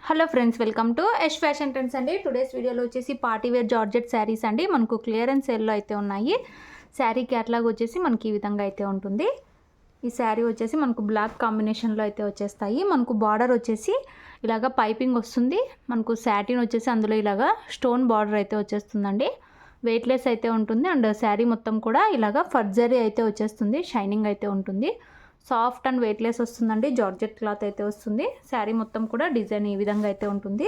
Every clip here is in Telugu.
Hello friends, welcome to Yash fashion trends అండి. టుడేస్ వీడియోలో వచ్చేసి పార్టీ వేర్ జార్జెట్ శారీస్ అండి. మనకు క్లియరెన్స్ సేల్లో అయితే ఉన్నాయి. శారీ క్యాటలాగ్ వచ్చేసి మనకి ఈ విధంగా అయితే ఉంటుంది. ఈ శారీ వచ్చేసి మనకు బ్లాక్ కాంబినేషన్లో అయితే వచ్చేస్తాయి. మనకు బార్డర్ వచ్చేసి ఇలాగా పైపింగ్ వస్తుంది. మనకు శాటిన్ వచ్చేసి అందులో ఇలాగా స్టోన్ బార్డర్ అయితే వచ్చేస్తుందండి. వెయిట్లెస్ అయితే ఉంటుంది. అండ్ శారీ మొత్తం కూడా ఇలాగా ఫర్జరీ అయితే వచ్చేస్తుంది. షైనింగ్ అయితే ఉంటుంది. సాఫ్ట్ అండ్ వెయిట్లెస్ వస్తుందండి. జార్జెట్ క్లాత్ అయితే వస్తుంది. శారీ మొత్తం కూడా డిజైన్ ఈ విధంగా అయితే ఉంటుంది.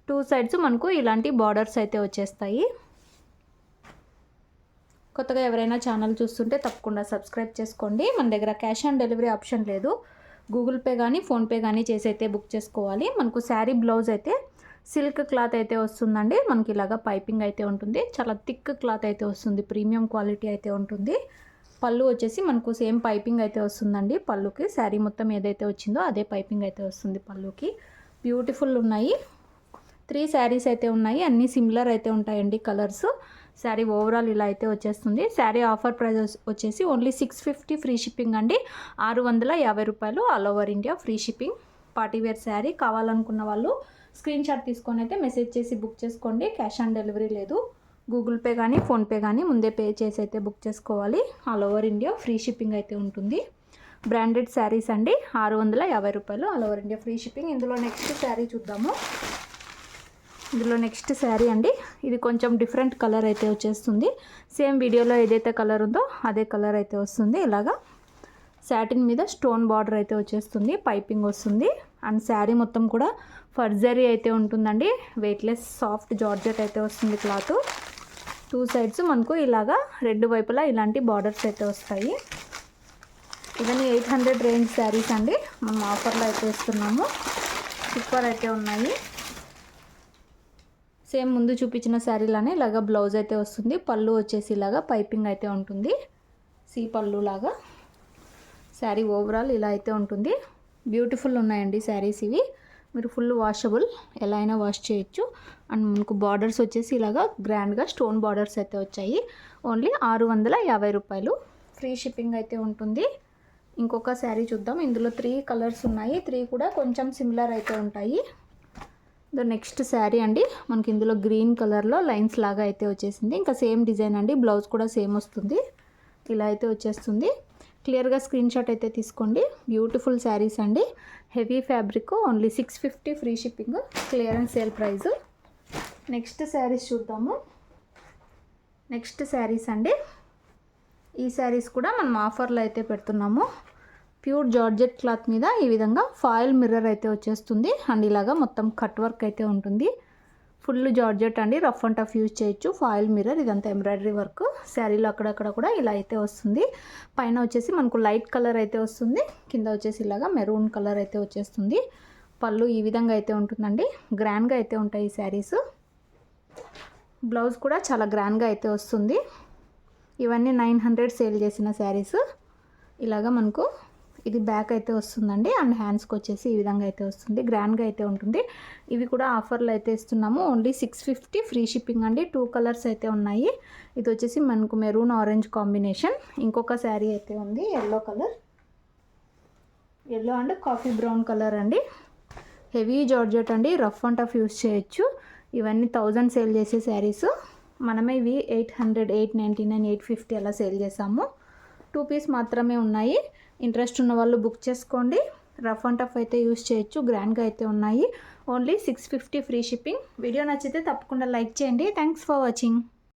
టూ సైడ్స్ మనకు ఇలాంటి బార్డర్స్ అయితే వచ్చేస్తాయి. కొత్తగా ఎవరైనా ఛానల్ చూస్తుంటే తప్పకుండా సబ్స్క్రైబ్ చేసుకోండి. మన దగ్గర క్యాష్ ఆన్ డెలివరీ ఆప్షన్ లేదు. గూగుల్ పే కానీ ఫోన్పే కానీ చేసి అయితే బుక్ చేసుకోవాలి. మనకు శారీ బ్లౌజ్ అయితే సిల్క్ క్లాత్ అయితే వస్తుందండి. మనకి ఇలాగా పైపింగ్ అయితే ఉంటుంది. చాలా థిక్ క్లాత్ అయితే వస్తుంది. ప్రీమియం క్వాలిటీ అయితే ఉంటుంది. పళ్ళు వచ్చేసి మనకు సేమ్ పైపింగ్ అయితే వస్తుందండి. పళ్ళుకి శారీ మొత్తం ఏదైతే వచ్చిందో అదే పైపింగ్ అయితే వస్తుంది పళ్ళుకి. బ్యూటిఫుల్ ఉన్నాయి. 3 శారీస్ అయితే ఉన్నాయి. అన్నీ సిమిలర్ అయితే ఉంటాయండి కలర్స్. శారీ ఓవరాల్ ఇలా అయితే వచ్చేస్తుంది. శారీ ఆఫర్ ప్రైస్ వచ్చేసి ఓన్లీ 650 ఫ్రీ షిప్పింగ్ అండి. 650 రూపాయలు all over India free shipping. Partywear sari కావాలనుకున్న వాళ్ళు స్క్రీన్ షాట్ తీసుకొని అయితే మెసేజ్ చేసి బుక్ చేసుకోండి. క్యాష్ ఆన్ డెలివరీ లేదు. గూగుల్ పే కానీ ఫోన్పే కానీ ముందే పే చేసి అయితే బుక్ చేసుకోవాలి. All over India free shipping అయితే ఉంటుంది. బ్రాండెడ్ శారీస్ అండి. 650 రూపాయలు all over India free shipping. ఇందులో నెక్స్ట్ శారీ చూద్దాము. ఇందులో నెక్స్ట్ శారీ అండి. ఇది కొంచెం డిఫరెంట్ కలర్ అయితే వచ్చేస్తుంది. సేమ్ వీడియోలో ఏదైతే కలర్ ఉందో అదే కలర్ అయితే వస్తుంది. ఇలాగా శాటిన్ మీద స్టోన్ బార్డర్ అయితే వచ్చేస్తుంది. పైపింగ్ వస్తుంది. అండ్ శారీ మొత్తం కూడా ఫర్జరీ అయితే ఉంటుందండి. వెయిట్లెస్ సాఫ్ట్ జార్జెట్ అయితే వస్తుంది క్లాత్. 2 సైడ్స్ మనకు ఇలాగా 2 వైపులా ఇలాంటి బార్డర్స్ అయితే వస్తాయి. ఇవన్నీ 800 రేంజ్ శారీస్ అండి. మనం ఆఫర్లో అయితే ఇస్తున్నాము. సూపర్ అయితే ఉన్నాయి. సేమ్ ముందు చూపించిన శారీలానే ఇలాగా బ్లౌజ్ అయితే వస్తుంది. పళ్ళు వచ్చేసి ఇలాగా పైపింగ్ అయితే ఉంటుంది. సీ పళ్ళు లాగా శారీ ఓవరాల్ ఇలా అయితే ఉంటుంది. బ్యూటిఫుల్ ఉన్నాయండి శారీస్ ఇవి. మీరు ఫుల్ వాషబుల్, ఎలా అయినా వాష్ చేయొచ్చు. అండ్ మనకు బార్డర్స్ వచ్చేసి ఇలాగా గ్రాండ్గా స్టోన్ బార్డర్స్ అయితే వచ్చాయి. ఓన్లీ 650 రూపాయలు ఫ్రీ షిప్పింగ్ అయితే ఉంటుంది. ఇంకొక శారీ చూద్దాం. ఇందులో 3 కలర్స్ ఉన్నాయి. 3 కూడా కొంచెం సిమిలర్ అయితే ఉంటాయి. నెక్స్ట్ శారీ అండి. మనకి ఇందులో గ్రీన్ కలర్లో లైన్స్ లాగా అయితే వచ్చేసింది. ఇంకా సేమ్ డిజైన్ అండి. బ్లౌజ్ కూడా సేమ్ వస్తుంది. ఇలా అయితే వచ్చేస్తుంది. క్లియర్గా స్క్రీన్ షాట్ అయితే తీసుకోండి. బ్యూటిఫుల్ శారీస్ అండి. Heavy fabric. Only 650 free shipping. Clearance sale price. Next saris చూద్దాము. నెక్స్ట్ శారీస్ అండి. ఈ శారీస్ కూడా మనం ఆఫర్లో అయితే పెడుతున్నాము. ప్యూర్ జార్జెట్ క్లాత్ మీద ఈ విధంగా ఫాయిల్ మిర్రర్ అయితే వచ్చేస్తుంది. అండ్ ఇలాగా మొత్తం కట్ వర్క్ అయితే ఉంటుంది. ఫుల్ జార్జెట్ అండి. రఫ్ అండ్ టఫ్ యూజ్ చేయొచ్చు. ఫాయిల్ మిర్రర్ ఇదంతా ఎంబ్రాయిడరీ వర్క్. శారీలో అక్కడక్కడ కూడా ఇలా అయితే వస్తుంది. పైన వచ్చేసి మనకు లైట్ కలర్ అయితే వస్తుంది. కింద వచ్చేసి ఇలాగా మెరూన్ కలర్ అయితే వచ్చేస్తుంది. పళ్ళు ఈ విధంగా అయితే ఉంటుందండి. గ్రాండ్గా అయితే ఉంటాయి ఈ శారీస్. బ్లౌజ్ కూడా చాలా గ్రాండ్గా అయితే వస్తుంది. ఇవన్నీ 900 సేల్ చేసిన శారీస్. ఇలాగా మనకు ఇది బ్యాక్ అయితే వస్తుందండి. అండ్ హ్యాండ్స్కి వచ్చేసి ఈ విధంగా అయితే వస్తుంది. గ్రాండ్గా అయితే ఉంటుంది. ఇవి కూడా ఆఫర్లో అయితే ఇస్తున్నాము. ఓన్లీ 650 ఫ్రీ షిప్పింగ్ అండి. 2 కలర్స్ అయితే ఉన్నాయి. ఇది వచ్చేసి మనకు మెరూన్ ఆరెంజ్ కాంబినేషన్. ఇంకొక శారీ అయితే ఉంది. Yellow colour, yellow and coffee brown colour అండి. హెవీ జార్జెట్ అండి. రఫ్ అండ్ టఫ్ యూస్ చేయొచ్చు. ఇవన్నీ 1000 సేల్ చేసే శారీస్. మనమే ఇవి 800, 899, 850 అలా సేల్ చేసాము. 2 పీస్ మాత్రమే ఉన్నాయి. ఇంట్రెస్ట్ ఉన్న వాళ్ళు బుక్ చేసుకోండి. రఫ్ అండ్ టఫ్ అయితే యూస్ చేయొచ్చు. గ్రాండ్గా అయితే ఉన్నాయి. Only 650 free shipping. వీడియో నచ్చితే తప్పకుండా లైక్ చేయండి. Thanks for watching.